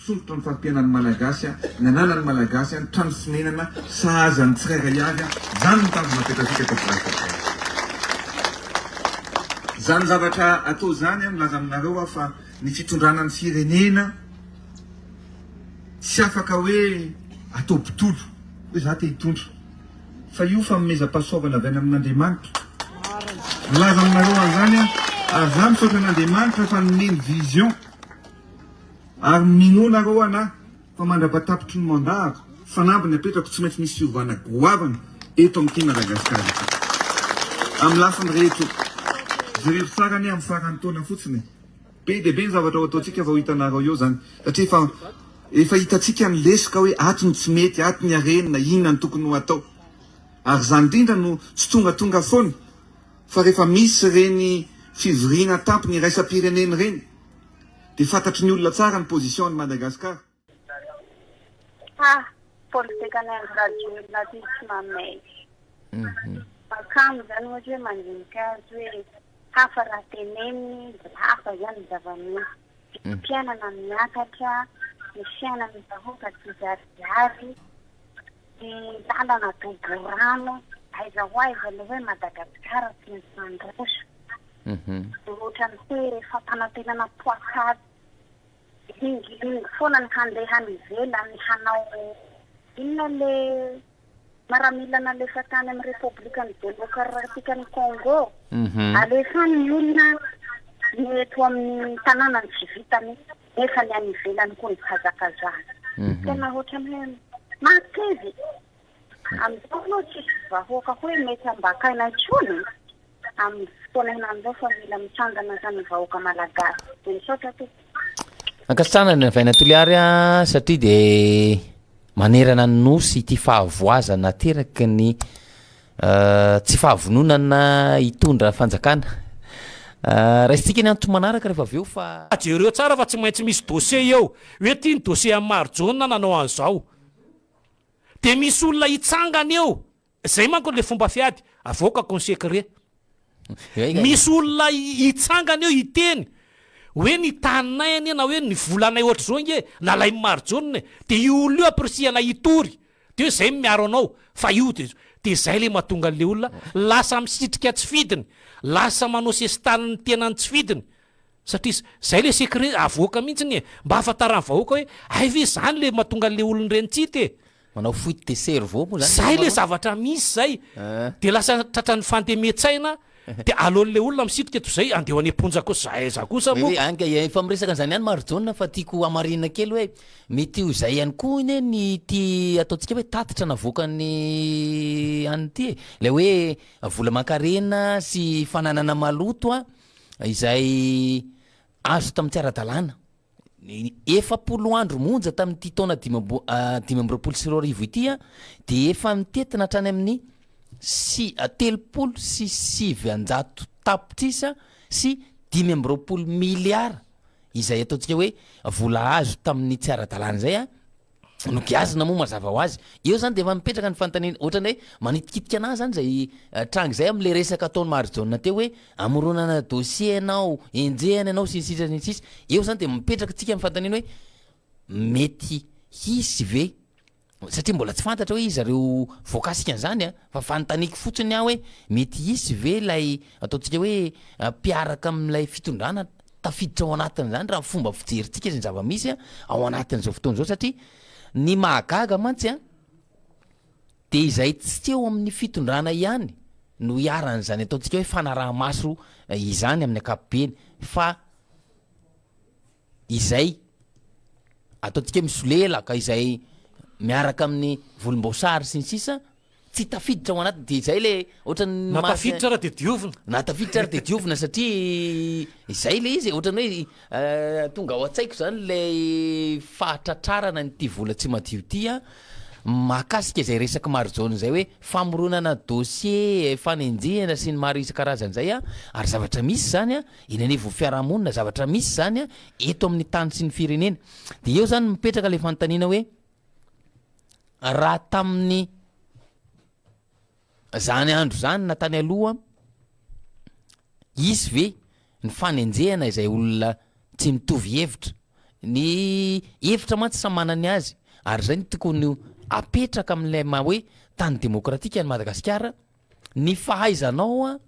solotro ny fampianan'ny Malagasy, ny ananan'ny Malagasy, ny Tencemena, sahazan'ny tsirairay avy, zany ny tanjo matetasika tokoa. Zany zavatra atao zany milaza aminareo fa ny fitondrana ny firenena tsy afaka hoe atao bitolo hoe za te hitondro fa io fa nomeza-pahasoavana avy any amin'Andriamanitra. Milaza aminareo an'izany ary za misaotra an'Andriamanitra fa nomeny vision ary minonareo ana fa mandrabatapitry ny mandahako fanamby ny apetrako tsy maintsy misy fiovana goavana eto amin'ity Madagascar amin'ny lafiny rehetra. Jereo tsara ny amin'ny farany taona fotsiny be dia be ny zavatra ataontsika vao hitanareo eo zany satria efa hitatsika ny lesika hoe ato ny tsy mety, ato ny arenina, inona ny tokony ho atao. Ary zany indrindra no tsy tongatonga foana fa rehefa misy reny fivoriana tampony iraisam-pireneny reny dia fantatry ny olona tsara ny position ny Madagascar. Politika ny Andry Rajoelina ty tsy mamay. Makamo zany ohatra hoe mandinika azy hoe hafa raha teneniny hafa zany zava-misy. Mpianana miakatra, ny fiainan'ny vahoaka tsy zariary, ny lalana doborano, aiza ho aiza le hoe Madagasikara tsy ny mandroso. Ohatra ny hoe rehefa mpanatenana poakady, lingilingy foana ny handeha ny ivelany hanao inona le maramilana alefa tany amin'ny Repoblikan'ny Demokratikany Congo. Alefa ny olona ny eto amin'ny tanànany tsy vitany nefa ny any ivelany koa ny kazakazana. Tena ohatrany hoe matevy amin'izao aloha tsisy vahoaka hoe mety ambakaina intsony amin'ny fotoana henan'izao fa mila mitsangana zany vahoaka malagasy. Dia misaotra to. Ankasitrana ny vaina toliary satria dia manerana ny nosy ity fahavoaza nateraky ny tsy fahavononana hitondra fanjakana. Raisitsika ny antony manaraka rehefa avy eo fa jereo tsara fa tsy maintsy misy dossier eo hoe ty ny dossier amin'ny Marghe nanao an'izao dia misy olona hitsangana eo zay manko le fomba fiady avoaka consécré. Misy olona hitsangana eo hiteny hoe ny taninay anie na hoe ny volanay ohatra zao nge nalay Marghe dia io olona io apresiana hitory dia hoe zay miaro anao fa io dia zay le mahatonga an'le olona lasa misitrika tsy fidiny, lasa manao sesitaniny tenany tsy fidiny satria zay le secret avoaka mihitsy mba ahafantarany vahoaka hoe ay ve zany le mahatonga an'le olona reny tsity manao fuite de cerveau moa zany le zavatra misy zay dia lasa tratrany fandemetsaina dia alohan'le olona misitrika eto zay andeho any amponjako za kosa moa efa miresaka an'izany ihany Marghe fa tiako amarina kely hoe mety io zay ihany koa ine ny ty ataontsika hoe tatitra navokany anyty le hoe vola mankarena sy fananana maloto izay azo tamin'ny tsy ara-dalàna 7 andro monja tamin'ity taona 2024 ity dia efa mitetina hatrany amin'ny 3.6 tapitrisa sy 5.20 miliara izay ataontsika hoe vola azo tamin'ny tsy ara-dalàna zay no giazina moa mazava ho azy eo zany dia efa mipetraka ny fantanina ohatrany hoe manitikitika anazy zany zay trango zay amin'le resaka ataony Marghe teo hoe amoronana dossier ianao enjehana ianao sinsisa eo zany dia mipetraka tsika amin'ny fantanina hoe mety hisy ve satria mbola tsy fantatra hoe izy zareo voakasika an'izany fa fanontaniako fotsiny hoe mety hisy ve lay ataontsika hoe mpiaraka amin'ilay fitondrana tafiditra ao anatin'izany raha fomba fijerintsika izay zava-misy ao anatin'izao fotoana zao satria ny mahagaga mantsy dia izay tsy teo amin'ny fitondrana ihany no iaran'izany ataontsika hoe fanaraha-maso izany amin'ny ankapobeny fa izay ataontsika hoe misolelaka izay miaraka amin'ny volomboasary sy ny sisa tsy tafiditra ao anaty dia izay le ohatrany natafiditra raha dia diovina natafiditra raha dia diovina satria izay le izy ohatrany hoe tonga ao an-tsaiko zany le fahatratrarana nyity vola tsy madio ty mahakasika izay resaka Marghe zay hoe famoronana dossier fanenjehana sy ny maro isan-karazany zay ary zavatra misy zany inanevo fiarahamonina zavatra misy zany eto amin'ny tany sy ny firenena dia eo zany mipetraka le fanontaniana hoe raha tamin'ny zany andro zany na tany aloha isy ve ny fanenjehana izay olona tsy mitovy hevitra ny hevitra mantsy samy manany azy ary zay ny tokony apetraka amin'ilay hoe tany demokratika ny Madagasikara ny fahaizanao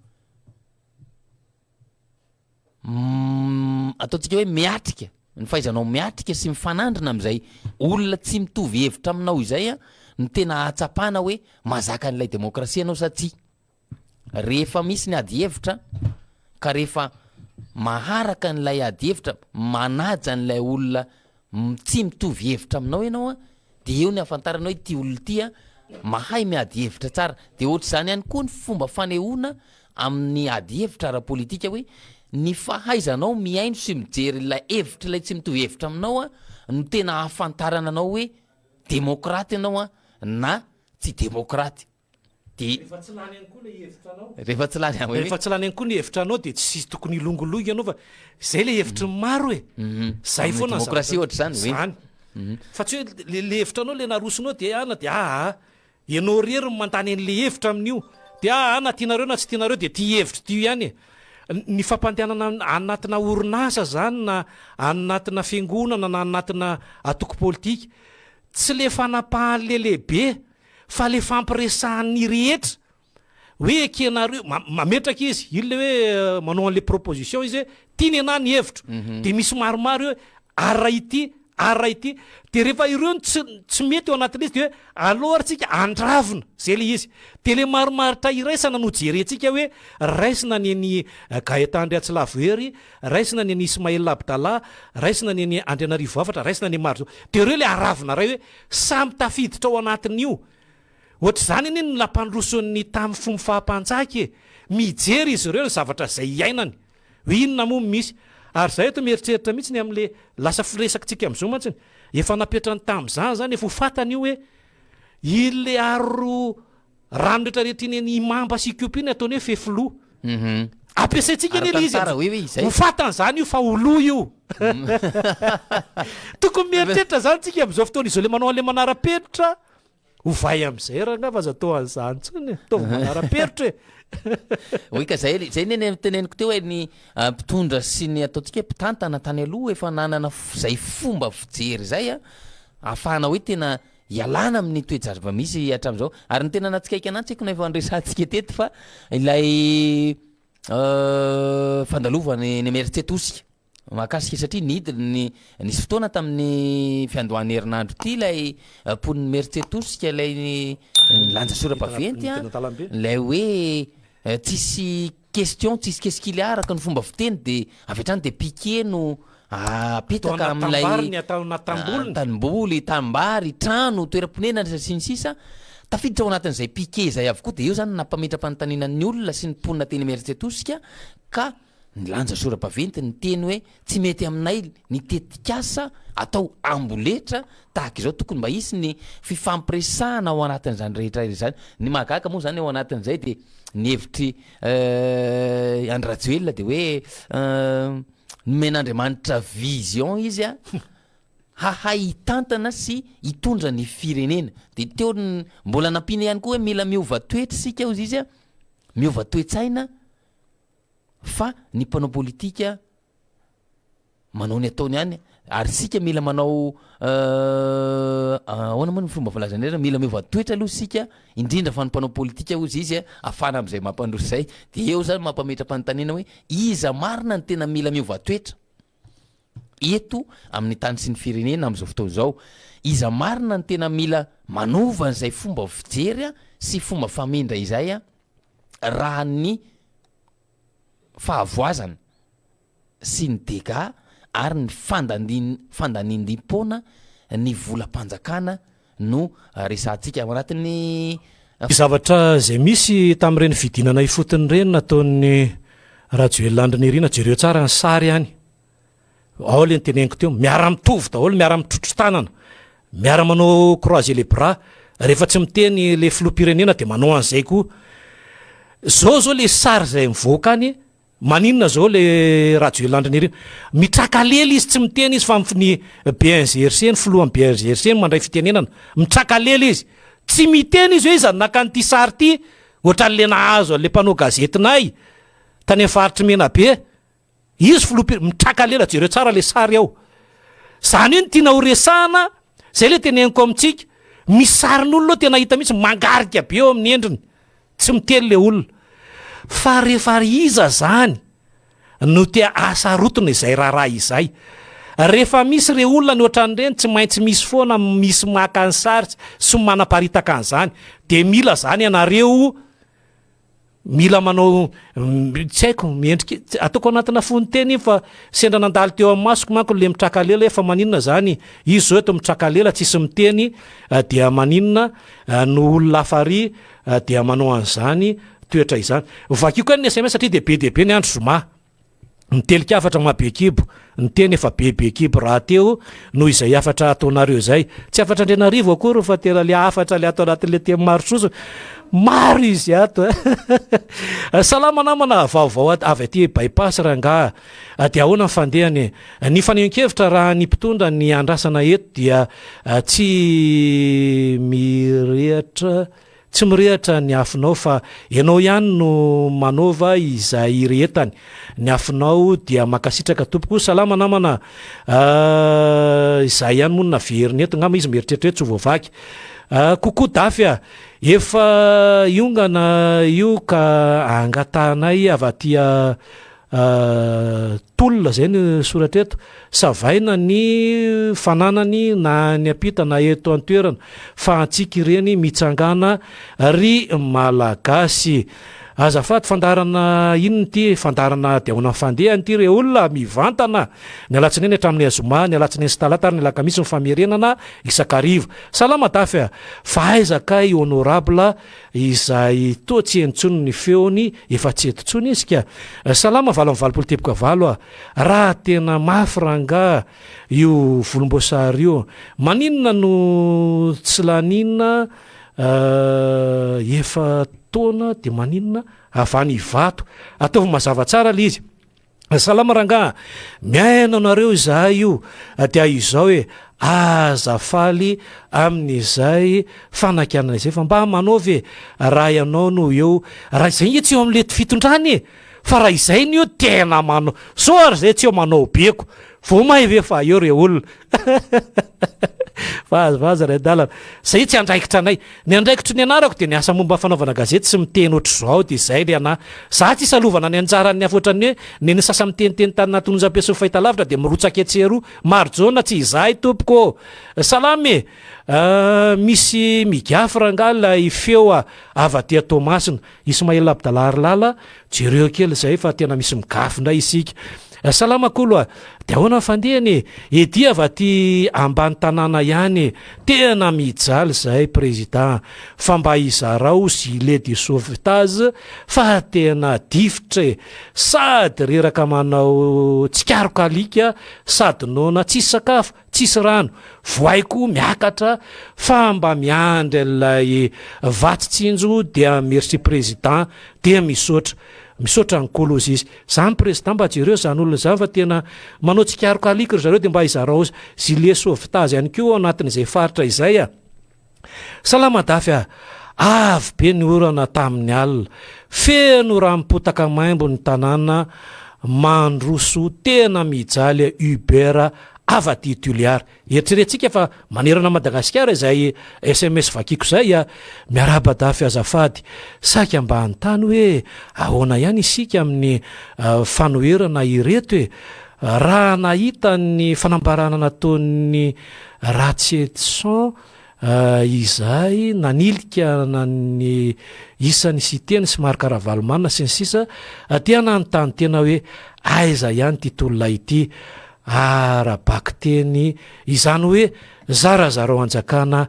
ataontsika hoe miatrika ny fahaizanao miatrika sy mifanandrina amin'izay olona tsy mitovy hevitra aminao izay ny tena atsapana hoe mazaka an'ilay demokrasia anao satria rehefa misy ny ady hevitra ka rehefa maharaka n'ilay ady hevitra manaja n'ilay olona tsy mitovy hevitra aminao ianao dia eo ny afantaranao hoe ty olona ty mahay miady hevitra tsara dia ohatr' izany ihany koa ny fomba fanehoana amin'ny ady hevitra ara-politika hoe ny fahaizanao miaino sy mijery ilay hevitra ilay tsy mitovy hevitra aminao no tena afantarana anao hoe demokraty ianao na tsy demokraty. Rehefa tsy lany ihany koa ny hevitranao dia tsy tokony ilongology ianao fa zay le hevitry ny maro zay foana demokrasia ohatr' zany fa tsy hoe le hevitranao le narosinao dia ianao rery mandany an'le hevitra amin'io dia na tianareo na tsy tianareo dia ty hevitra ty ihany ny fampandehanana anatina orinasa zany na anatina fiangonana na anatina atoko politika tsy le fanapahan'le lehibe fa le fampiresahan'ny rehetra hoe kenareo mametraka izy ilo le hoe manao an'le proposition izy hoe tiany ana ny hevitra dia misy maromaro hoe ara ity dia rehefa ireo tsy mety eo anatin'izy dia hoe aloha tsika andravina zay le izy dia le maromaritra iraisana no jerentsika hoe raisina ny any Gaetandry Atsilavoery raisina ny any Ismaël Abdala raisina ny any Andrianarivo Afatra raisina ny Marghe dia ireo le aravina ray hoe samy tafiditra ao anatin'io ohatr' zany iny ny lampandroson'ny tamin'ny fomba fahampanjaka mijery izy ireo ny zavatra zay iainany hoe inona moa misy ary zay eto mieritreritra mihitsy ny amin'le lasa firesakitsika amin'izao mantsiny efa napetrany tamin'izany zany efa ho fatany io hoe ile aro rano rehetrarehetra iny ny imamba sy Ethiopie ataony hoe fefilo ampiasaintsika iny izy ho fatany zany io fa olo io tokony mieritreritra zany tsika amin'izao fotoana izy le manao an'le manara-peritra ovay amin'izay raha fa zatao an'izany tsony taova manara-peritra oy ka zay ny teneniko teo hoe ny mpitondra sy ny ataontsika mpitantana tany aloha efa nanana zay fomba fijery zay ahafahana hoe tena ialana amin'ny toejariva misy hatramin'izao ary ny tena natsikaiky anantsy haiko na efa andresantsika teto fa ilay fandalovany ny mieritsetosika mahakasika satria nidiny nisy fotoana tamin'ny fiandohan'ny herinandro ty ilay poniny mieritsetosika ilay lanja sora-baventy ilay hoe tsisy question tsisy keskily araka ny fomba fiteny dia avy hatrany dia piqué no apetaka amin'ilay tanimboly tambary trano toeram-ponena sinisisa tafiditra ao anatin'izay piqué zay avokoa dia eo zany nampametra-panontanianan'ny olona sy ny mponina teny mieritsetosika ka ny lanja sora-baventy ny teny hoe tsy mety aminay ny tetikasa atao amboletra tahaka izao tokony mba isy ny fifampiresahana ao anatin'izany rehetra zany ny mahagaga moa zany ao anatin'izay dia ny hevitry Andry Rajoelina dia hoe nomen'Andriamanitra vision izy hahay hitantana sy hitondra ny firenena dia teo mbola nampina ihany koa hoe mila miova toetra sika ozy izy miova toetsaina fa ny mpanao politika manao ny ataony ihany ary sika mila manao ahoana moa ny fomba filazana mila miova toetra aloha sika indrindra fa ny mpanao politika ozy izy afana amin'izay mampandroso zay dia eo zany mampametra-panontaniana hoe iza marina ny tena mila miova toetra eto amin'ny tany sy ny firenena amin'izao fotoana izao iza marina ny tena mila manova n'izay fomba fijery sy fomba famendra izay raha ny fahavoazana sy ny dega ary ny fandanidim-pona ny volam-panjakana no resantsika ao anatin'ny zavatra zay misy tamin'ireny fidinana ifotony ireny nataon'ny Rajoelina jereo tsara ny sary ihany ao le nyteneniko teo miara mitovy daholo miara mitrotro tanana miara manao croiser les bras rehefa tsy miteny le filoham-pirenena dia manao an'izay koa zao le sary zay mivoaka any maninona zao le Rajoelina mitraka lely izy tsy miteny izy fa ny BNGRC ny filohan'ny BNGRC mandray fitenenana mitraka lely izy tsy miteny izy hoe izy naka n'ity sary ty ohatran'le nahazo le mpanao gazetinay tany amin'ny faritry mena be izy filoha mitraka lela jereo tsara le sary ao zany hoe ny tiana horesahana zay le teneniko amintsika misy sarin'olo loha tena hita mihitsy mangarika be eo amin'ny endriny tsy mitely le olona fa rehefa iza zany no tia asa rotona izay raharaha izay rehefa misy re olona ny ohatran'ireny tsy maintsy misy foana misy maka ny sary sy manaparitaka an'izany de mila zany ianareo mila manao tsy haiko miendrika ataoko anatina fony teny iny fa sendra nandalo teo amin'ny masoko manko le mitrakalela efa maninona zany izy zao eto mitrakalela tsisy miteny dia maninona no olona afary dia manao an'izany toetra izany vakio koa ny SMS satria de be de be ny andro zoma nitelika afatra mabekibo ny teny efa bebekibo raha teo no izay afatra ataonareo zay tsy afatra ndrenarivo akory fa tena le afatra le atao anatin'le teny maro soso maro izy ato salama namana vaovao avy aty bypass ranga dia ahoana ny fandehany ny fanehoan-kevitra raha ny mpitondra ny andrasana eto dia tsy mirehatra ny afinao fa ianao ihany no manova izay rehetany ny afinao dia makasitraka tompoko salama namana izay ihany monina veriny eto ngama izy mieritreritra hoe tsy voavaky kokoa dafy efa iongana io ka angatanay avy aty tolona zay ny soratra eto savaina ny fananany na ny apita na eto antoerana fa antsika ireny mitsangana ry malagasy azafady fandarana inony ty fandarana de ahona fandehany ty re olona mivantana ny alatsinainy hatramin'ny azoma ny alatsinainy sy talata ary ny alakamisy ny famerenana isakarivo salama dafy fahaizakay honorable izay toa tsy entsony ny feony efa tsy etontsony izy ka salama valo amin'ny valopolo teboka valo raha tena mafy ranga io volomboasary io maninona no tsy laninna efa taona de maninona avany vato ataovy mazava tsara le izy salama ranga miaina anareo zahay io dia izao hoe azafaly amin'izay fanakanana izay fa mba manaovy raha ianao no eo raha izay ny tsy eo am'le fitondrany fa raha izay ny eo tena manao soary zay tsy eo manao beko vo mahive fa eo re olona vaza ray dalana zay tsy andraikitra anay ny andraikitry ny anarako de ny asa momba fanaovana gazety sy miteny ohatr' zao de zay le ana za tsy salovana ny anjarany avoatrany hoe neny sasa miteniteny tany natononjam-piaso fahitalavitra de mirotsaka etsero maro jona tsy izahay tompoko salamy misy migafy rangalay feo ava tia tomasina isy mahela Abdala ary lala jereo kely zay fa tena misy migafy ndray isika salama kolo de ahoana fandehany edy avy aty ambany tanàna ihany tena mijaly zahay président fa mba izarao gilet de sauvetage fa tena difitra sady reraka manao tsikarokalika sady nona tsisy sakafo tsisy rano voaiko miakatra fa mba miandry an'ilay vatitsinjo dia merci président dia misaotra ny kolozy izy zany président mba jereo zany olona zany fa tena manao tsikarokalika ry zareo de mba izarao gilet sauvetage ihany keo anatin'izay faritra izay salama dafy avy be ny orana tamin'ny alina feno raha mipotaka maimbo ny tanàna mandroso tena mijaly Uber ava ty tuliary eritrerentsika fa manerana Madagascar izay SMS vakiko zay miaraba dafy azafady saky ambany tany hoe ahoana ihany isika amin'ny fanoherana ireto hoe raha nahita ny fanambarana nataon'ny ratsy Edson izay nanilika ny isan'ny siteny sy Marc Ravalomanana sy ny sisa dia nanontany tena hoe aiza ihany ty tolona ity arabaky teny izany hoe zarazarao anjakana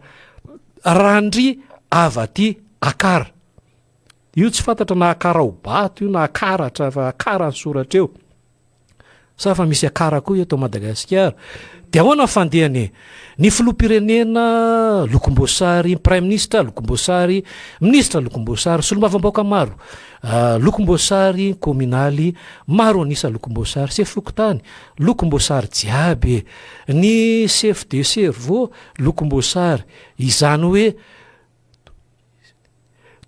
randry avaty akara io tsy fantatra na akara ho bato io na akaratra fa akara ny soratra eo sa fa misy akara koa eto Madagascar de ahoana fandehany ny filoham-pirenena lokomboasary prime ministre lokomboasary ministre lokomboasary solombavam-baoka maro lokomboasary communaly maro anisa lokomboasary chef fokotany lokomboasary jiaby ny chef de cerveau lokomboasary izany hoe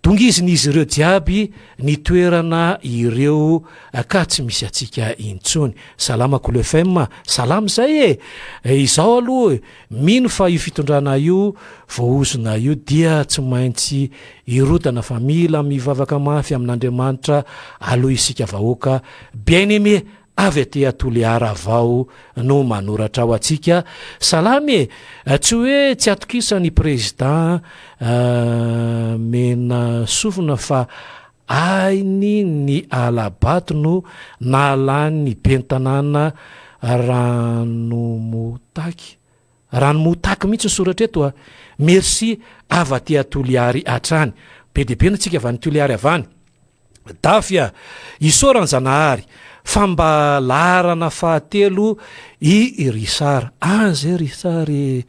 dongizin'izy ireo jiaby ny toerana ireo ka tsy misy atsika intsony. Salama Kolo FM, salama zay izao aloha mino fa io fitondrana io voaozona io dia tsy maintsy irotana fa mila mivavaka mafy amin'Andriamanitra aloha isika vahoaka bien-aimé avy aty Toliara avao no manoratra ao atsika. Salamy tsy hoe tsy atokisa ny président mena sofina fa ainy ny alabato no nalany bentanàna ranomotaki mihitsy ny soratra eto a. Merci avy aty Toliary atrany be de be natsika avy any Toliary avany dafia isorany Zanahary fambalarana fahatelo i Risara zay Risara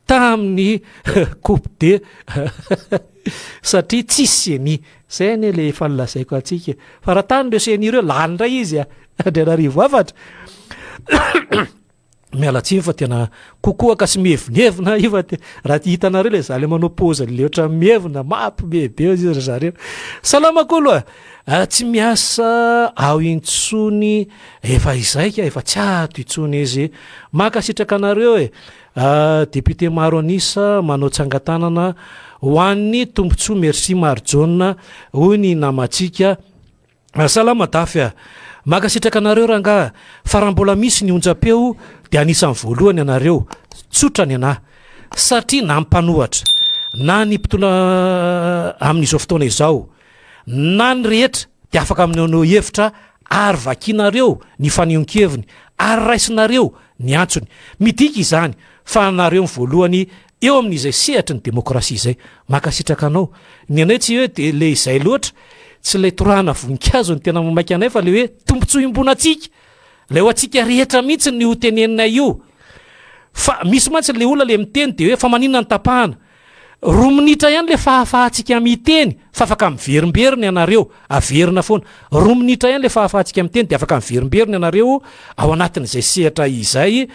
tamin'ny coupe de satria tsy seny zay ne le falalasaiko atsika fa raha tany le seny ireo lanindray izy Andrainarivo afatra mialatsiny fa tena kokoa ka sy mihevinevina io fa raha hitanareo le za le manao pôzy le oatra mievina mampibebe izy zareo. Salama Kolo tsy miasa ao intsony efa izaika efa tsy ato intsony izy makasitraka anareo député maro anisa manao tsangatanana ho an'ny tombontsoa merci Marghe hoy ny namatsika. Salama dafia makasitraka anareo ranga farambola misy ny onjapeo dia anisan'ny voalohany anareo tsotrany anahy satria nampanohatra na ny mpitona amin'izao fotoana izao na ny rehetra dia afaka aminao hevitra ary vakinareo ny fanehonkeviny ary raisinareo ny antsony midika izany fa nareo ny voalohany eo amin'izay sehatry ny demokrasia izay. Makasitraka anao ny anay tsy hoe de le izay loatra tsy le torana voninkazo ny tena mamaky anay fa le hoe tombontsoa imbona atsika le ho atsika rehetra mihitsy ny ho teneninay io fa misy mantsy le olona le miteny de hoe fa maninona ny tapahana 2 minitra ihany le fahafahantsika miteny fa afaka miverimberiny anareo averina foana 2 minitra ihany le fahafahantsika miteny de afaka miverimberiny anareo ao anatin'izay sehatra izay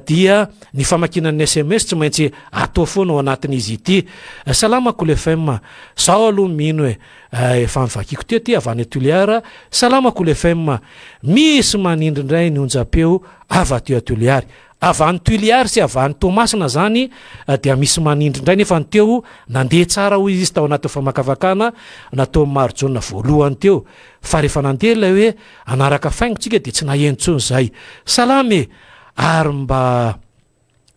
dia ny famakinan'ny SMS tsy maintsy atao foana ao anatin'izy ity. Salama Kolo FM sao aloha mino efa mivakiko ty avy any Toliara. Salama Kolo FM misy manindry indray ny onjapeo avy aty Toliary avy any Toliary sy avy any Tomasina zany dia misy manindry indray nefa ny teo nandeha tsara hoy izy tao anaty famakavakana natao Marghe voalohany teo fa rehefa nandeha ilay hoe anaraka faingotsika dia tsy nahentsony zay. Salame ary mba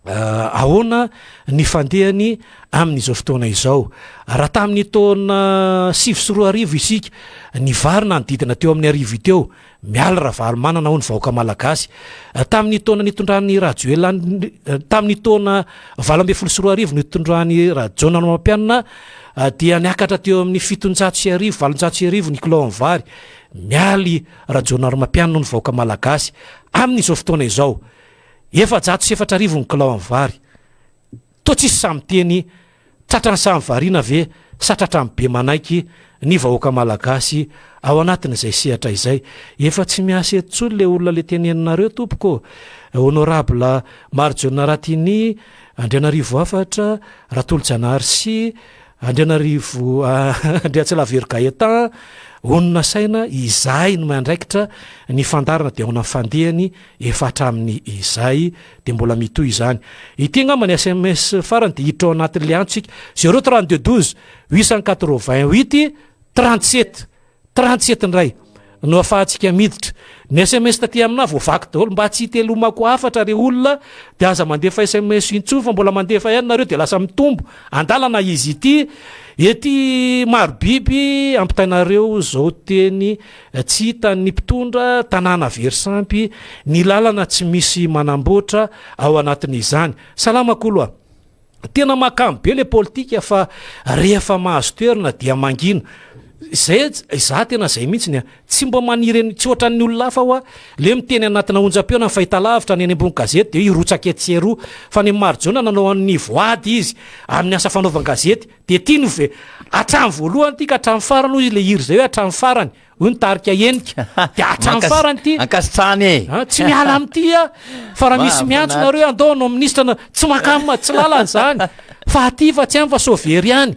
ahoana ny fandehany amin'izao fotoana izao raha tamin'ny taona 7 isika ny varina nydidina teo amin'ny arivo teo miala Ravalomanana ho ny vahoaka malagasy tamin'ny taona nitondran'ny Rajoelina tamin'ny taona 12 nitondran'ny Rajoelina mampianina dia niakatra teo amin'ny 700 valonjato ny kilao amin'ny vary mialy Rajoelina mampianina ny vahoaka malagasy amin'izao fotoana izao 700 ny kilao amin'ny vary to tsisy samyteny tratrany samy variana ve satratra be manaiky ny vahoaka malagasy ao anatin'izay sehatra izay efa tsy miasa etsony le olona le teneninareo tompoko honorable Marghe Ratiny Andrianarivo afatra Ratolo-Janahary sy Andrianarivo Andriatsalavery Gaetan onona saina izay no mandraikitra ny fandarana dia ona fandehany efa hatramin'ny izay dia mbola mitoy izany ity ngamba ny SMS farany dia hiditra ao anatin'le antsika 032 12 888 37 ndray no afahantsika miditra ny SMS taty amina voavaky daholo mba tsy telomako afatra re olona dia aza mandefa SMS intso fa mbola mandefa ihany nareo dia lasa mitombo andalana izy ity ety maro biby ampitainareo zao teny tsy hitan'ny mpitondra tanàna verisampy ny lalana tsy misy manamboatra ao anatin'izany. Salama Kolo tena makamy be le politika fa rehefa mahazo toerana dia mangina zay za tena zay mihitsy tsy mba manireny tsy ohatran'ny olona hafa hoa le miteny anatina onjam-peo na fahita lavitra ny any ambony gazety dia irotsaka etseroa fa ny Marghe nanao an'ny voady izy amin'ny asa fanaovan gazety dia tiany ve hatramy voalohany ty ka hatramy farany izy le iry zay hoe hatramy farany hoy ny tarika enika dia hatramy farany ty ankasitrany tsy miala amity fa raha misy miantso nareo hoe andao no ministra tsy makamy tsy lalany zany fa aty fa tsy am fa sovery ihany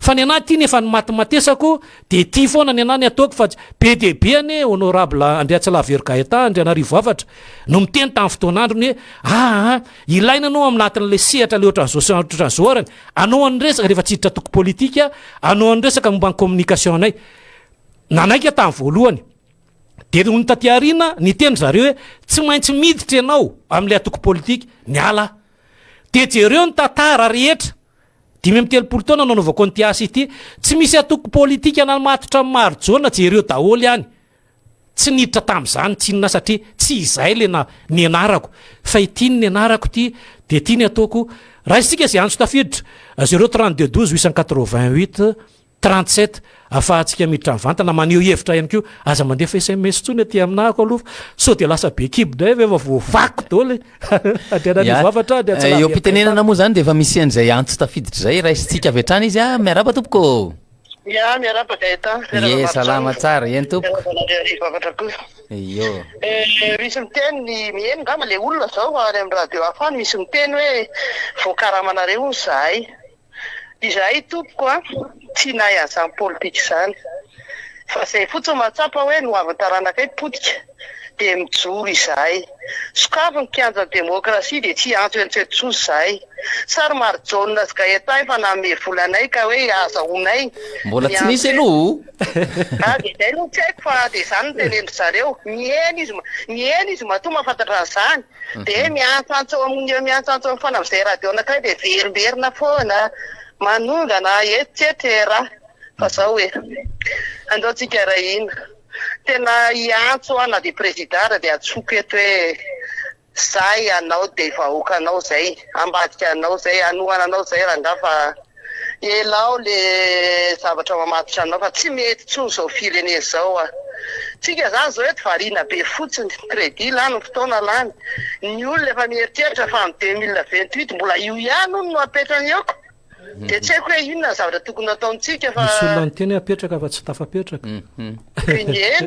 fa ny anahy ty nefa ny matymatesako de ty foana ny anahy ny ataoko fa be debe any honorable Andriatsalavergaeta Andrianarivo Avatra no miteny tamin'ny fotoan'androny hoe ilaina anao aminatin'le sehatra le ohatran'izao anao anresaka rehefa tsy hiditra toko politika anao anresaka momba ny communication anay nanaika tamin'ny voalohany de ny tatyarina ny teny zareo hoe tsy maintsy miditra ianao amin'le atoko politika ny ala de jereo ny tatara rehetra 5 taona nanaovako ny tiasy ity tsy misy atoko politika namatotra maro jona jereo daholo ihany tsy niditra tamin'izany tsinona satria tsy izay le ny anarako fa itiny ny anarako ty de ty ny ataoko raha isika zay antso tafiditra 032 12 888 37 afahantsika miditra mivantana maneho hevitra ihany keo aza mandefa SMS tsony aty aminahako aloha so de lasa be kibodray efa voavako dole Andrianarivo Avatra eo am-pitenenana moa zany de efa misy an'izay antso tafiditra zay raha isitsika avy hatrany izy miaraba tompoko miaraba Gaeta salama tsara eny tompoko Andrianarivo Avatra koa iyo misy miteny mihaino ngamba le olona zao ary amin'ny radio afany misy miteny hoe voakaramanareo ny zahay izahay tompoko tsy nahy azany politika zany fa zay fotsiny mahatsapa hoe no avy taranakay potika de mijoro izahay sokafy ny kianja demokrasia de tsy antso entsetsozy zahay sary Marghe sy Gaeta fa name volanay ka hoe azahoanay mbola tsy nisy aloha de zay no tsy haiko fa de zany tenendry zareo mieny izy matoa mahafantatra an'izany de miantsantso amin'ny fanamizay radio anakay de verimberina foana manongana etsetera fa zao hoe andao tsika rahina tena iantso na de presidara de atsoko eto hoe zay anao de vahoaka anao zay ambadika anao zay anohana anao zay raha ngafa elao le zavatra mamatitra anao fa tsy mety tsony zao firenena zao tsika zany zao eto variana be fotsiny crédit lany ny fotoana lany ny olona efa mieritreritra fa ny 2028 mbola io ihany no apetrany eoko de tsy haiko hoe inona zavatra tokony ataontsika fa misy olona ny teny apetraka fa tsy tafapetraka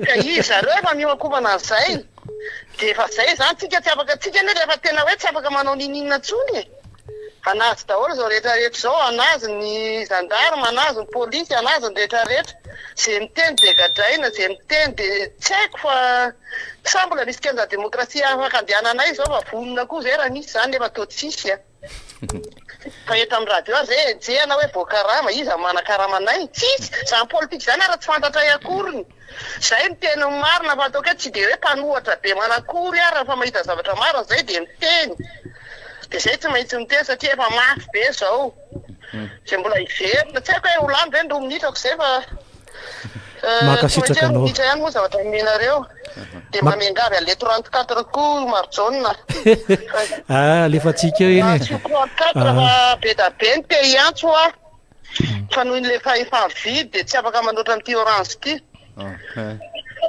ka izy zareo efa mihoakovana an'izay de efa zay zany tsika tsy afaka tsika ne rehefa tena hoe tsy afaka manao ninina tsony anazy daholo zao rehetrarehetra zao anazy ny gendarme anazy ny polisy anazy ny rehetrarehetra zay miteny de gadraina zay miteny de tsy haiko fa sa mbola misy kianja demokrasia afaka andehananay zao fa vonona koa zay raha misy zany efa to tsisy fa eto amin'ny radio zay jehana hoe voakarama izy manakaramanay tsisy zany politika zany ara tsy fantatray akoriny zay miteny marina fa ataoko hoe tsy de hoe mpanohatra be manakory ara fa mahita zavatra marina zay de miteny de zay tsy maintsy miteny satria efa mafy be zao zay mbola iverina tsy haiko hoe olano reny ro minitrako zay fa makasitraka anao minitra ihany moa zavatra menareo de mamengavy ale 34 koa Marghe alefatsika eny 34 fa be da be ny te antso fa noho le efa vidy de tsy afaka manoatra n'ity orange ty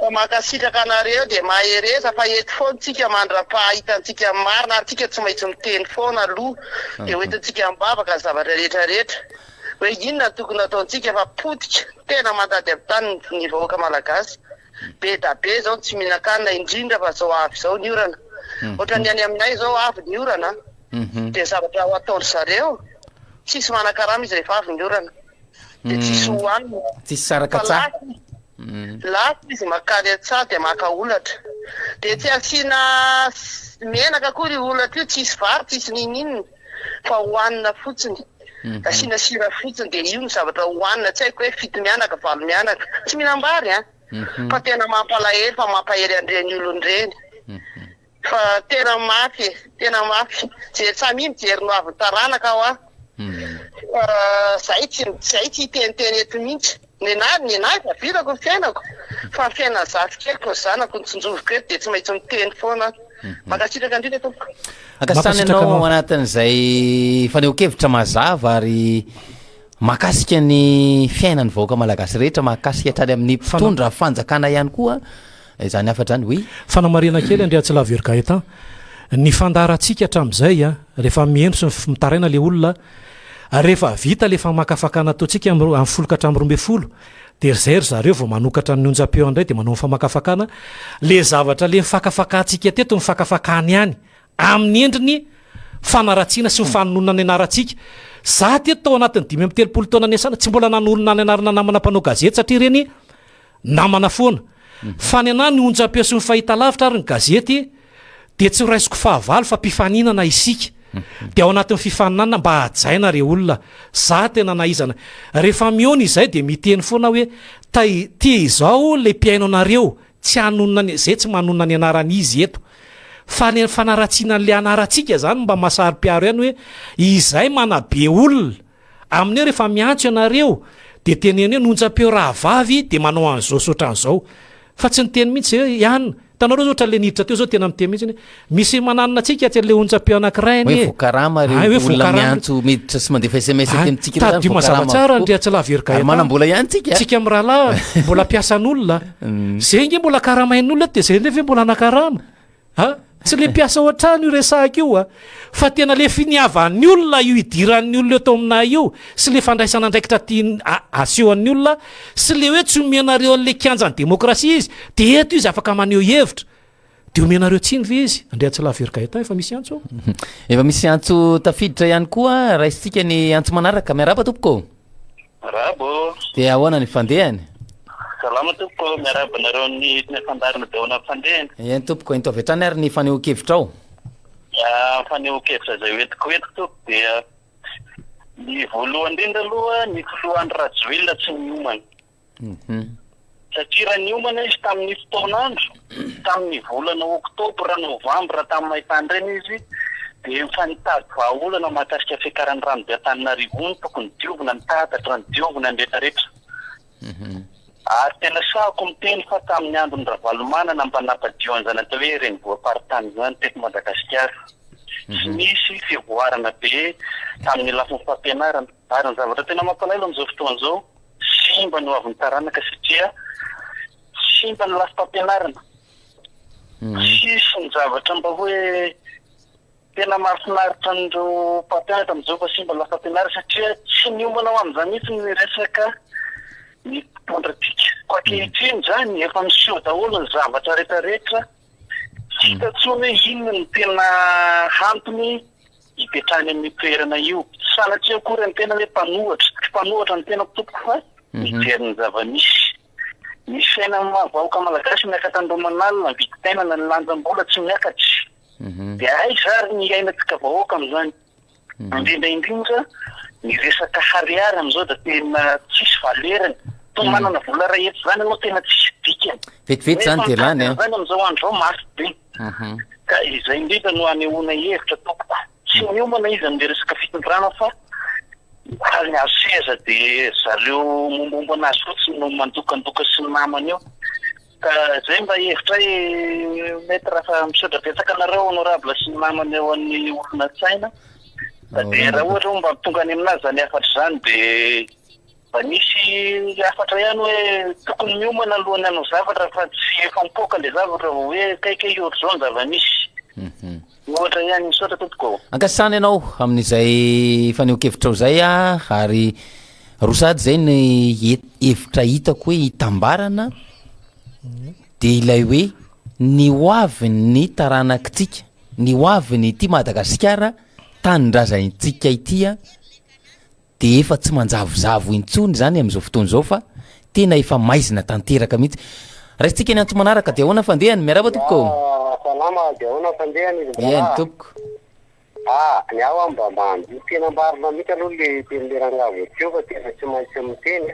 fa makasitraka anareo de mahereza fa eto foana tsika mandra-pahitantsika marina ary tsika tsy maintsy miteny foana aloha de hoentintsika mibabaka zavatra rehetrarehetra hoe inona tokony ataontsika fa potika tena mandady amin'ny tany ny vahoaka malagasy be da be zao tsy mihinan-kanina indrindra fa zao avy zao ny orana ohatra ny any aminay zao avy ny orana de zavatra ho ataony zareo tsisy manakarama izy rehefa avy ny orana de tsisy hoanina tsisy saraka tsara laty izy makaly atsara de maka olatra de tsy asina menaka koa ry olatra io tsisy vary tsisy ninina fa hoanina fotsiny asina sira fotsiny de io ny zavatra hoanina tsy haiko hoe fito mianaka valo mianaka tsy mihinam-bary fa tena mampalahelo fa mampahery andreny olon'ireny fa tena mafy je samy mijery no avy taranaka aho zay tsy iteniteny eto mihitsy nenahy fa vitako ny fiainako fa fiaina zafy keliko zanako ny tsinjoviko eto de tsy maintsy miteny foana makasitraka indrindra tompoko akasany anao anatin'izay faneo-kevitra mazava ary mahakasika ny fiainany vahoaka malagasy rehetra mahakasika hatrany amin'ny mpitondra fanjakana ihany koa zany afatra zany fanamarina kely Andriatsalavergaeta ny fandaratsika hatramin'izay rehefa miendro sy mitaraina le olona rehefa vita lefa makafakana ataotsika amin'ny folokatra amin'ny 12 de zay ry zareo vao manokatra ny onjam-peo andray de manao famakafakana le zavatra le mifakafakantsika teto ny fakafakany ihany amin'ny endriny fanaratsiana sy mifanonona ny anaratsika. Za teto tao anatin'ny 5 taona niasana tsy mbola nanolona ny anarana namana mpanao gazety satria reny namana foana. Fa ny anay ny onjam-peo sy ny fahita lavitra ary ny gazety dia tsy raisiko fahavalo fa mpifaninana isika. Dia ao anatin'ny fifaninana mba hajaina re olona. Za tena naizana. Rehefa miona izay dia miteny foana hoe tia izao le mpiaino anareo tsy hanonona ny zay tsy manonona ny anaran'izy eto. Fa ny fanaratsiana n'le anaratsika zany mba masari-piaro ihany hoe izay manabe olona amin'ny hoe rehefa miantso ianareo dia teneny hoe nonjam-peo raha vavy dia manao an'izao sotra an'izao. Fa tsy niteny mihitsy hoe ihany tanareo zao ohatran'le niditra teo zao tena miteny mihitsy misy mananona atsika tsy le onjam-peo anankiray hoe vokarama reo olona miantso miditra sy mandefa SMS tenintsika ireo tadio mazava tsara ndre tsy laverika manambola ihany tsika tsika amin'ny rahalahy mbola mpiasan'olona zay nge mbola karamain'olona dia zay nefa mbola anakarama tsy le mpiasa ao an-trano io resahaka io fa tena le finiavan'ny olona io idiran'ny olona eto aminay io sy le fandraisana andraikitra tia asehoan'ny olona sy le hoe tsy omenareo an'le kianjan'ny demokrasia izy dia eto izy afaka maneho hevitra dia omenareo tsiny ve izy andrea tsy laverika eto efa misy antso efa misy antso tafiditra ihany koa raisitsika ny antso manaraka miaraba tompoko rabo dia ahoana ny fandehany salama tompoko miaraba nareo ny fandarina daona fandehany ihany tompoko into avy hatrany ary ny fanehoan-kevitra ao fanehoan-kevitra zay hoetiko tompo dia ny voalohany indrindra aloha ny filoha Andry Rajoelina tsy niomana satria raha niomana izy tamin'ny fotoanandro tamin'ny volana oktobra novambra tamin'ny maintany reny izy dia mifanitady vahaolana mahakasika fiakaran'ny rano be Antananarivo tokony diovina ny tatatra ny diovina ny rehetrarehetra ary tena sahako miteny fa tamin'ny andron'ny Ravalomanana mba nampadio an'izany atao hoe renivohim-paritany zany teto Madagascar sy misy fivoarana be tamin'ny lafiny fampianarana ary ny zavatra tena mampalahelo amin'izao fotoan'izao simba no avy ny taranaka satria simba ny lafy fampianarana sisy ny zavatra mba hoe tena mahafinaritra n'ireo mpampianatra amin'izao fa simba ny lafy fampianarana satria tsy niomana ao amin'izany mihitsy ny resaka ny tondratika ko ankehitriny zany efa miseho daholo ny zavatra rehetrarehetra tsy hitatsony hoe inona ny tena hantony hipetrahany amin'ny toerana io sanatria akory ny tena hoe mpanohatra ny tena mpitopoko fa mijery ny zava-misy misy fiaina vahoaka malagasy miaka tandromanalina vititenana ny lanjam-bola tsy miakatry dia ay zary ny ainatsika vahoaka amin'izany indrindraindrindra ny resaka hariary amin'izao da tena tsisy valerany manana vola rehetra zany anao tena tsisy dikany vetivety zany dia lany zany amin'izao andro zao mafy be ka izay indrindra no hanehoana hevitra tompoko tsy miomana izy amin'le resaka fitondrana fa hal ny azo seza dia zareo mombomba anazy fotsiny no mandokandoka sy ny namany eo ka zay mba hevitra mety raha misaotra betsaka anareo honorable sy ny namany eo amin'ny olona tsaina dia raha ohatra mba tonga any aminazy zany afatra zany dia mba misy afatra ihany hoe tokony miomana alohany anao zavatra fa tsy efa mipoaka le zavatra hoe kaikay ohatra zao ny zava-misy ohatra ihany misaotra tompoko ankasany ianao amin'izay faneho-kevitra ao zay ary rosady zay ny hevitra hitako hoe hitambarana dia ilay hoe ny hoaviny taranakitsika ny hoaviny ity Madagasikara tanindrazantsika itya dia efa tsy manjavozavo intsony zany amin'izao fotoan'izao fa tena efa maizina tanteraka mihitsy raisitsika ny antso manaraka dia ahoana fandehany miaraba tompoko salama dia ahoana fandehany izy ihany tompoko ny aho mba mandio tena mbarina mihitsy aloha le tenyle rangavo teo fa tena tsy maintsy miteny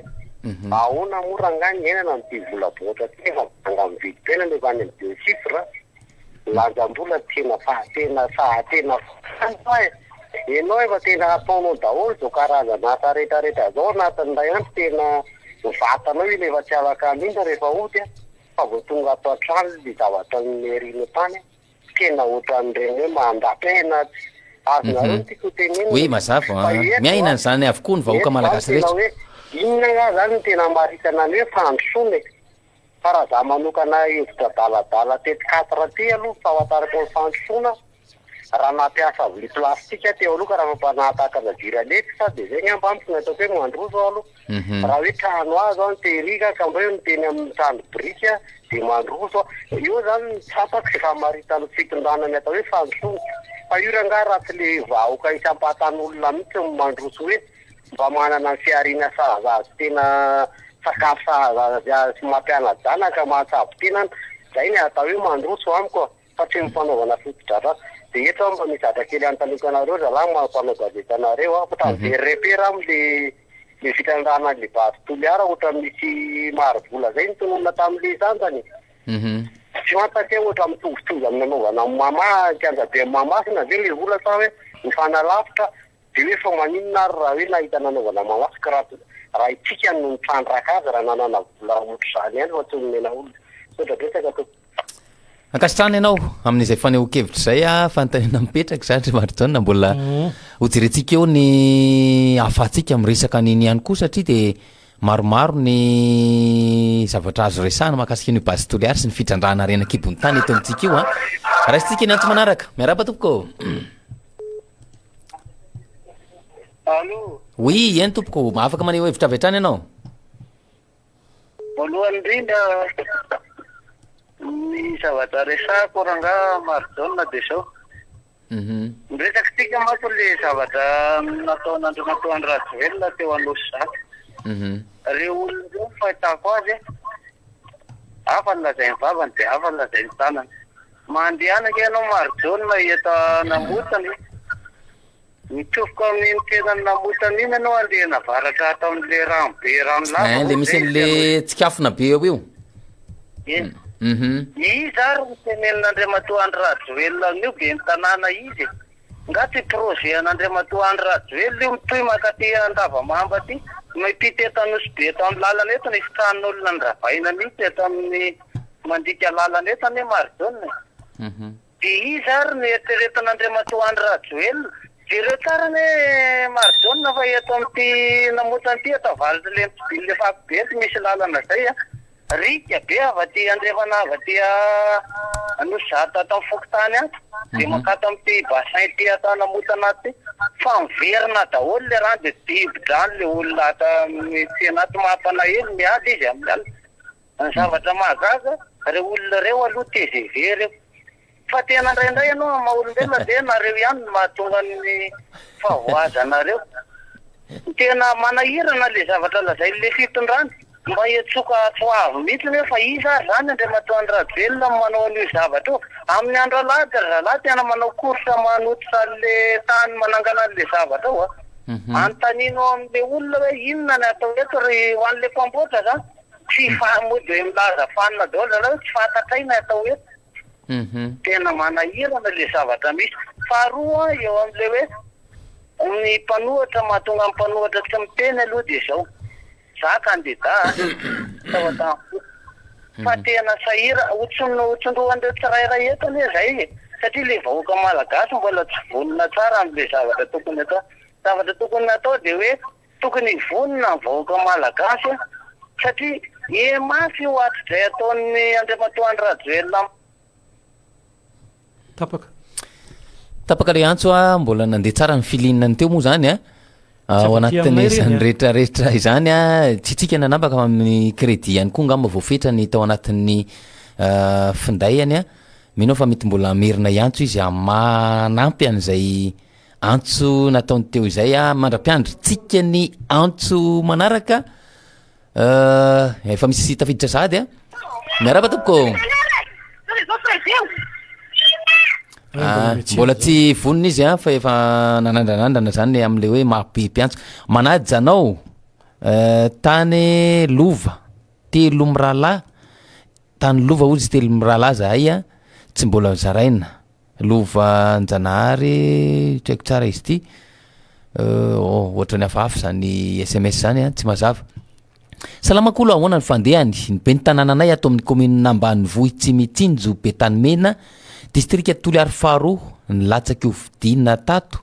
ahoana moa rangany enana ny volaboatra tena anga mividy tena le vany amin'ny deux chiffres lanjam-bola tena fahatena enao efa tena ataonao daholo zao karazana asa rehetrarehetra zao anatin'ray andro tena vatanao io efa tsy afaka mihitsy rehefa oty fa vao tonga ato an-trano le zavatra nymerina tany tena ohatran'ireny hoe mandapena azonareo ny tiako teneny hoe mazava miaina n'izany avokoa ny vahoaka malagasy rehetra hoe inona nga zany ny tena maritana ny hoe fandrosoana fa raha za manokana hevitra daladala tety 4 ty aloha fa hoatarako ny fandrosoana raha nampiasa vily plastika teo aloha ka raha mampanataka nadira leky fa dia zay ny ambamiko nataoko hoe mandroso aloha raha hoe trano azo any terika ka mba hoe miteny amin'ny trano brika dia mandroso io zany tsapaka efa maritany fitondrana ny atao hoe fandrosoana fahiora nga raha le vahoaka isam-patan'olona mihitsy mandroso hoe mba manana ny fiarina sahazazy tena sakafo sahazazy sy mampiana-janaka mahatsabo tenany zay ny atao hoe mandroso amiko fa tsy mifanaovana fotodratra dia eto mba mizatra kely antalokanareo zalahy mampanao gazetanareo fa tavery-repera am'le fitandràna le batotoliara ohatra misy marovola zay nitonona tamin'le zany zany tsy mantatsia ohatra mitovitovy amin'ny anaovana mama kianja be mamasina zay le vola sa hoe mifanalafitra dia hoe fa maninona ary raha hoe nahita nanaovana mamasika raha itsika no mitrandraka azy raha nanana vola ohatra zany ihany fa tononena olona sotra betsaka to ankasitrana ianao amin'izay faneho-kevitra zay fantanena mipetraka zatra Marghe mbola hojerentsika eo ny afatsika miresaka niny ihany koa satria dia maromaro ny zavatra azo resahana mahakasika ny base toliary sy ny fitrandrahana rena kibony tany eto amintsika io raisitsika ny antso manaraka miaraba tompoko allo oui eny tompoko afaka maneho hevitra avy hatrany ianao voalohany indrindra ny zavatra resahako ranga Marghe dia zao miresaka tika manko le zavatra nataon'Andry Rajoelina teo anosy zany reo olona reo fahitako azy hafa ny lazay ny vavany dia hafa ny lazay ny tanany mandehanaka ianao Marghe eta namotany mitofoka amin'ny tenany namotany iny ianao andeha navaratra atao amin'le rano be rano lava le misy an'le tsikafona be eo io izy ary mitenen'Andry Rajoelina io be ny tanàna izy nga ty projet an'Andry Rajoelina io mitoy makaty Andavamamba ty mipity eto anosy be eto amin'ny lalana eto ny fitran'olona ny ravaina mihitsy eto amin'ny mandika lalana eto ny Marghe dia izy ary ny eritreretan'Andry Rajoelina ireo tsara ny Marghe fa eto amin'ty namotany ty eto avaly le mitsibily le fakobe ty misy lalana zay rika be avaty andrefana avaty anosy zata atao amin'ny fokotany aty dia makata amin'ty bassin ty atao namotana ty fa miverina daholo le rano dia dibo-drano le olona ata tsena aty mampalahelo miady izy amin'ny alina ny zavatra mahagaga reo olona reo aloha TGV reo fa tena indraindray ianao maha-olombelona dia nareo ihany no mahatonga ny fahavoazanareo tena manahirana le zavatra lazay le fitondrany mba etsoka tsoavy mihitsy hoe fa iza zany Andry Rajoelina manao an'io zavatra io amin'ny andro alahady zalahy tena manao korsa manototra le tany manangana an'le zavatra io antanino amin'le olona hoe inona ny atao eto ry ho an'le mpamboatra zany tsy mody hoe milaza fanina daholo zalahy tsy fantatraina atao eto tena manahirana le zavatra misy faharoa eo amin'le hoe ny mpanohatra mahatonga amin'ny mpanohatra tsy miteny aloha dia zao za kandida fa tena sahira hotsondroandreo tsirairay eto anie zay satria le vahoaka malagasy mbola tsy vonona tsara amin'le zavatra tokony atao zavatra tokony atao dia hoe tokony vonona ny vahoaka malagasy satria mafy ho atodray ataon'ny Andry Rajoelina tapaka le antso mbola nandeha tsara ny filinany teo moa zany ao anatin'izany rehetrarehetra izany tsy tsika nanambaka amin'ny crédit ihany koa ngamba voafetra ny tao anatin'ny findayany minao fa mety mbola merina iantso izy manampy an'izay antso nataony teo izay mandra-piandry tsika ny antso manaraka efa misy tafiditra sady miaraba tompoko mbola tsy vonina izy fa efa nanandranandrana zany am'le hoe mahabibiantso manady zanao tany lova telo mirahalahy tany lova ozy telo mirahalahy zahay tsy mbola zaraina lova njanahary traiko tsara izy ty ohatra ny hafahafa zany SMS zany tsy mazava salamakolo ahoana ny fandehany ny be ny tanànanay ato amin'ny commune Ambanivohitra Tsimitsinjo Tencemena district Toliary faharoa ny latsaka io vidina tato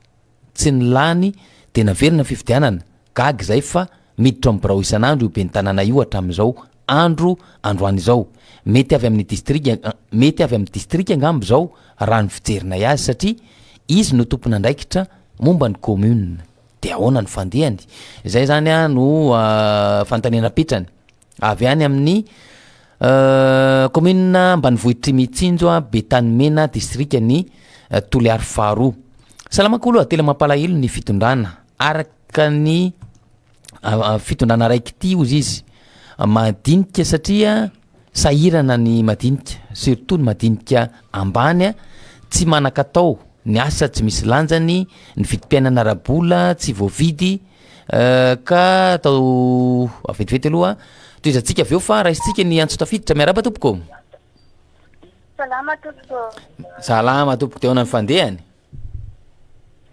tsy ny lany dia naverina fividianana gagy zay fa miditra amin'ny birao isan'andro io be ny tanàna io hatramin'izao androany izao mety avy amin'ny district angambo zao raha ny fijerina azy satria izy no tompona andraikitra momba ny commune dia ahoana ny fandehany zay zany no fantanena pitrany avy any amin'ny commune Ambanivohitra Tsimitsinjo Tencemena district ny toliary faharoa. Salamako aloha tena mampalahelo ny fitondrana araka ny fitondrana raiky ty ozy izy madinika satria sahirana ny madinika surtout ny madinika ambany tsy manan-katao ny asa tsy misy lanjany ny vidim-piainana arabola tsy voavidy ka atao vetivety aloha toizantsika aveo fa raha isitsika ny antso tafiditra miaraba tompoko. Salama tompoko. Salama tompoko teo ny fandehany.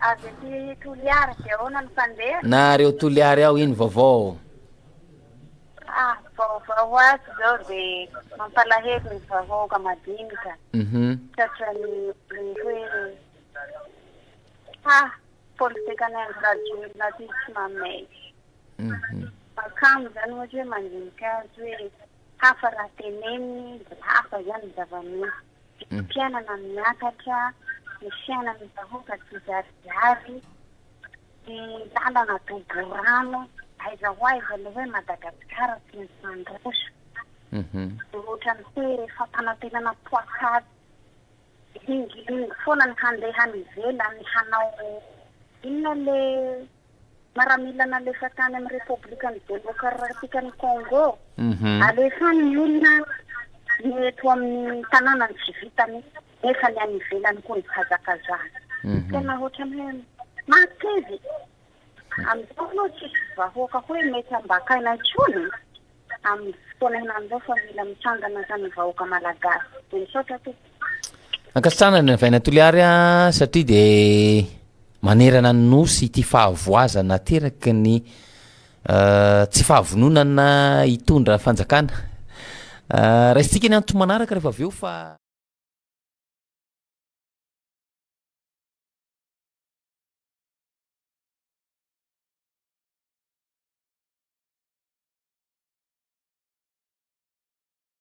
Avy ty toliary teo ny fandeha. Na reo toliary ao iny vaovao. Vaovao azy zao de mampalahelo ny vahoaka madinika. Satria ny hoe politika ny Andry Rajoelina ty tsy mamay. Makamo zany ohatra hoe mandinika azy hoe hafa raha teneniny de hafa zany zava-misy. Mpiainana miakatra, ny fiainan'ny vahoaka tsy zarizary, ny lalana doborano, aiza ho aiza le hoe Madagascar tsy ny sandroso. Ohatra ny hoe fampanantenana poakady. Hingilingy foana ny handeha ny ivelany hanao inona le maramilana alefa tany amin'ny Repoblikan'ny Demokratikany Congo. Alefa ny olona ny eto amin'ny tanànany tsy vitany nefa ny any ivelany koa ny hazakazana. Tena ohatrany hoe matevy. Amin'izao aloha tsisy vahoaka hoe mety ambakaina intsony. Amin'ny fotoana henan'izao fa mila mitsangana zany vahoaka malagasy. De misaotra tompoko. Ankasitrana ny vaina toliary satria de manerana ny nosy ty fahavoazana teraky ny tsy fahavononana hitondra fanjakana. Raha isitsika ny antso manaraka rehefa aveo fa